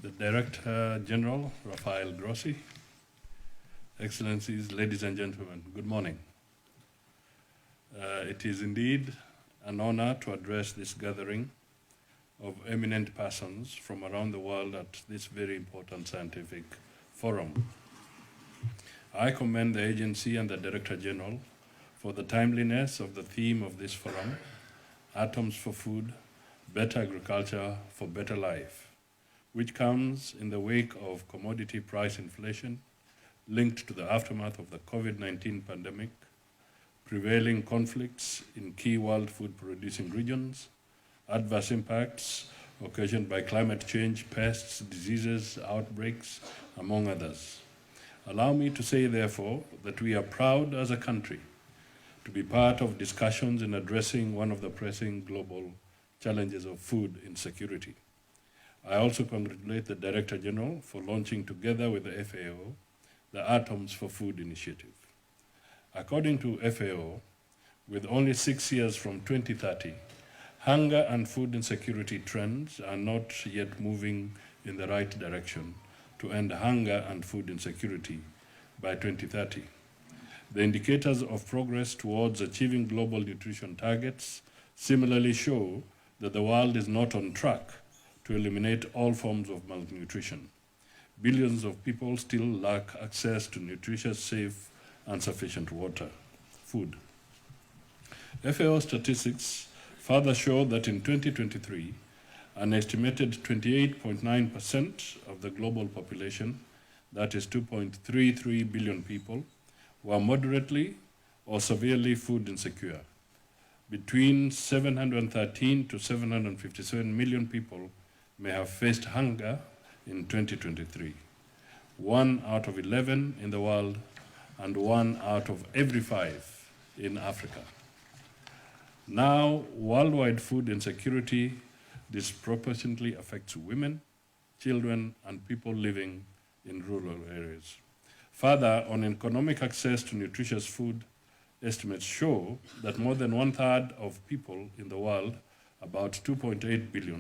the Director General, Rafael Grossi, Excellencies, ladies and gentlemen, good morning. It is indeed an honor to address this gathering of eminent persons from around the world at this very important scientific forum. I commend the agency and the Director General for the timeliness of the theme of this forum, Atoms for Food, Better Agriculture for Better Life, which comes in the wake of commodity price inflation linked to the aftermath of the COVID-19 pandemic, prevailing conflicts in key world food-producing regions, adverse impacts occasioned by climate change, pests, diseases, outbreaks, among others. Allow me to say, therefore, that we are proud as a country to be part of discussions in addressing one of the pressing global challenges of food insecurity. I also congratulate the Director General for launching, together with the FAO, the Atoms for Food initiative. According to FAO, with only 6 years from 2030, hunger and food insecurity trends are not yet moving in the right direction to end hunger and food insecurity by 2030. The indicators of progress towards achieving global nutrition targets similarly show that the world is not on track to eliminate all forms of malnutrition. Billions of people still lack access to nutritious, safe, and sufficient food. FAO statistics further show that in 2023, an estimated 28.9% of the global population, that is 2.33 billion people, were moderately or severely food insecure. Between 713 to 757 million people may have faced hunger in 2023. 1 out of 11 in the world and 1 out of every 5 in Africa. Now, worldwide food insecurity disproportionately affects women, children, and people living in rural areas. Further, on economic access to nutritious food, estimates show that more than 1/3 of people in the world, about 2.8 billion,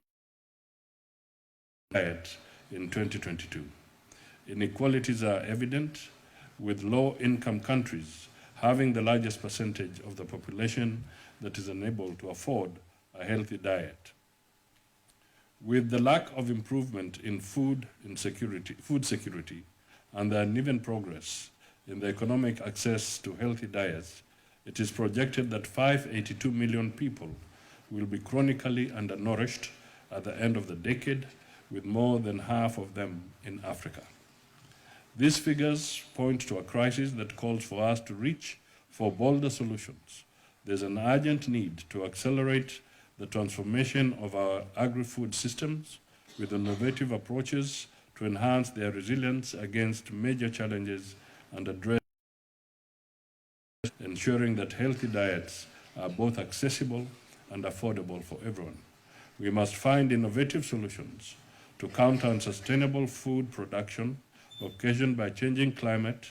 diet in 2022. Inequalities are evident, with low-income countries having the largest percentage of the population that is unable to afford a healthy diet. With the lack of improvement in food security, and the uneven progress in the economic access to healthy diets, it is projected that 582 million people will be chronically undernourished at the end of the decade, with more than half of them in Africa. These figures point to a crisis that calls for us to reach for bolder solutions. There's an urgent need to accelerate the transformation of our agri-food systems with innovative approaches to enhance their resilience against major challenges and address ensuring that healthy diets are both accessible and affordable for everyone. We must find innovative solutions to counter unsustainable food production occasioned by changing climate,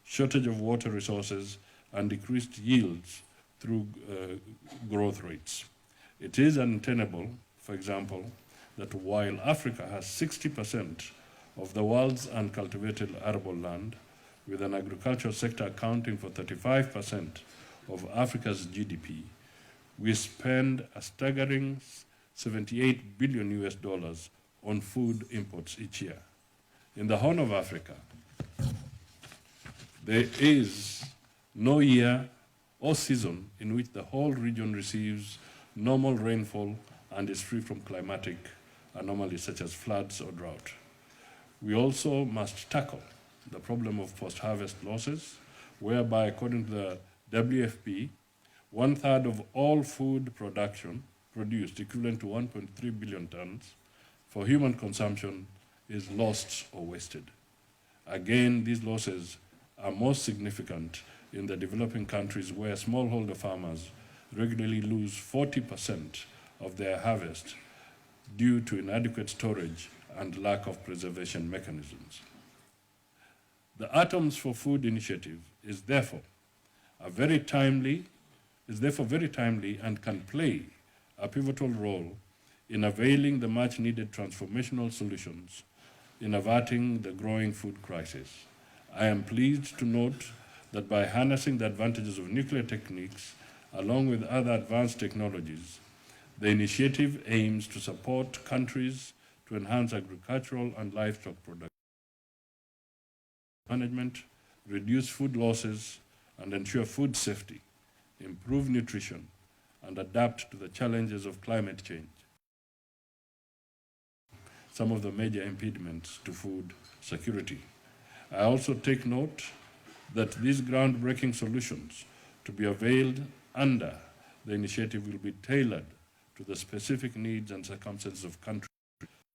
shortage of water resources, and decreased yields through growth rates. It is untenable, for example, that while Africa has 60% of the world's uncultivated arable land, with an agricultural sector accounting for 35% of Africa's GDP, we spend a staggering $78 billion on food imports each year. In the Horn of Africa, there is no year or season in which the whole region receives normal rainfall and is free from climatic anomalies such as floods or drought. We also must tackle the problem of post-harvest losses, whereby, according to the WFP, 1/3 of all food production produced, equivalent to 1.3 billion tons, for human consumption is lost or wasted. Again, these losses are most significant in the developing countries, where smallholder farmers regularly lose 40% of their harvest due to inadequate storage and lack of preservation mechanisms. The Atoms for Food initiative is therefore very timely and can play a pivotal role in availing the much-needed transformational solutions in averting the growing food crisis. I am pleased to note that by harnessing the advantages of nuclear techniques along with other advanced technologies, the initiative aims to support countries to enhance agricultural and livestock production management, reduce food losses, and ensure food safety, improve nutrition, and adapt to the challenges of climate change. Some of the major impediments to food security. I also take note that these groundbreaking solutions to be availed under the initiative will be tailored to the specific needs and circumstances of countries,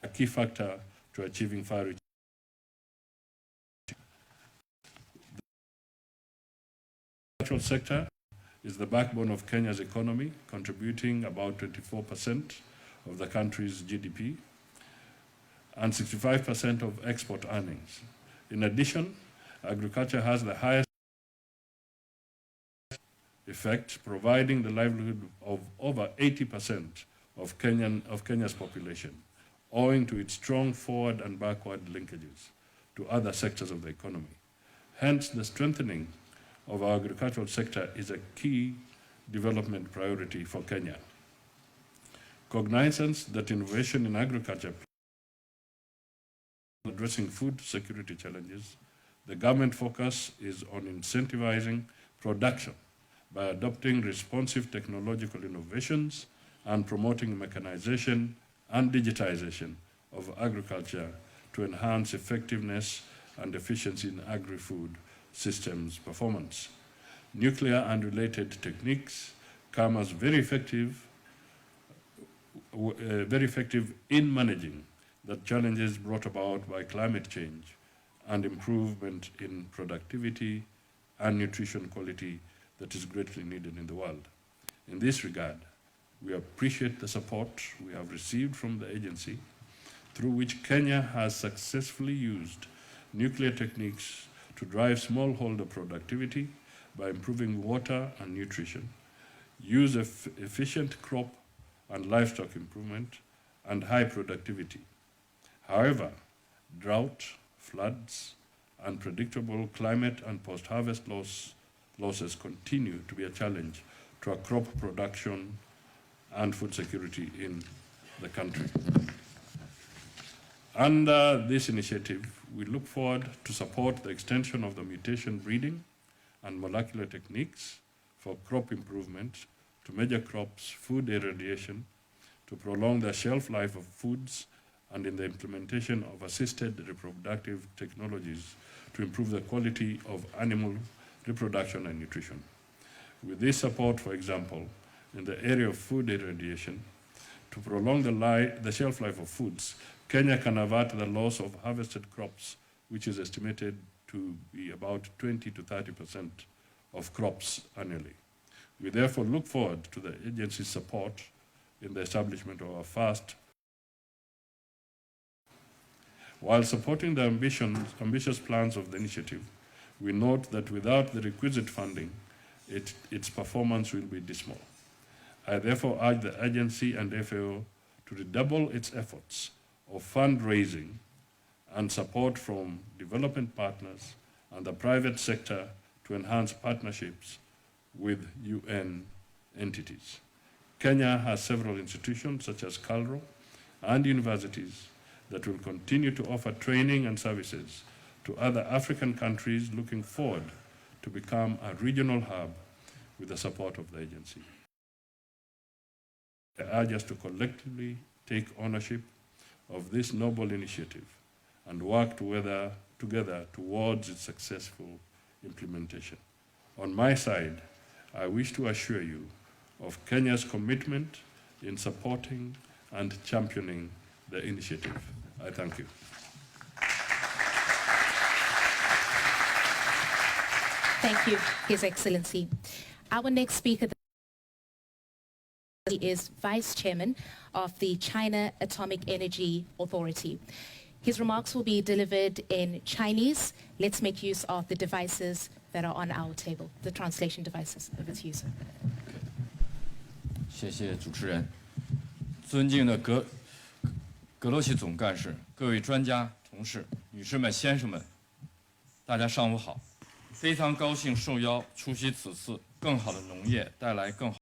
a key factor to achieving fair. The agricultural sector is the backbone of Kenya's economy, contributing about 24% of the country's GDP and 65% of export earnings. In addition, agriculture has the highest effect, providing the livelihood of over 80% of Kenya's population, owing to its strong forward and backward linkages to other sectors of the economy. Hence, the strengthening of our agricultural sector is a key development priority for Kenya. Cognizance that innovation in agriculture addressing food security challenges, the government focus is on incentivizing production by adopting responsive technological innovations and promoting mechanization and digitization of agriculture to enhance effectiveness and efficiency in agri-food systems performance. Nuclear and related techniques come as very effective in managing the challenges brought about by climate change and improvement in productivity and nutrition quality that is greatly needed in the world. In this regard, we appreciate the support we have received from the agency, through which Kenya has successfully used nuclear techniques to drive smallholder productivity by improving water and nutrition, use efficient crop and livestock improvement, and high productivity. However, drought, floods, unpredictable climate and post-harvest losses continue to be a challenge to our crop production and food security in the country. Under this initiative, we look forward to support the extension of the mutation breeding and molecular techniques for crop improvement to major crops, food irradiation, to prolong the shelf life of foods, and in the implementation of assisted reproductive technologies to improve the quality of animal reproduction and nutrition. With this support, for example, in the area of food irradiation, to prolong the shelf life of foods, Kenya can avert the loss of harvested crops, which is estimated to be about 20 to 30% of crops annually. We therefore look forward to the agency's support in the establishment of our first. While supporting the ambitious plans of the initiative, we note that without the requisite funding, its performance will be dismal. I therefore urge the agency and FAO to redouble its efforts of fundraising and support from development partners and the private sector to enhance partnerships with UN entities. Kenya has several institutions such as KALRO and universities that will continue to offer training and services to other African countries looking forward to become a regional hub with the support of the agency. I urge us to collectively take ownership of this noble initiative and work together towards its successful implementation. On my side, I wish to assure you of Kenya's commitment in supporting and championing the initiative. I thank you. Thank you, His Excellency. Our next speaker is Vice Chairman of the China Atomic Energy Authority. His remarks will be delivered in Chinese. Let's make use of the devices that are on our table, the translation devices. Over to you, sir. 谢谢主持人。尊敬的格罗西总干事、各位专家、同事、女士们、先生们，大家上午好！非常高兴受邀出席此次更好的农业带来更好。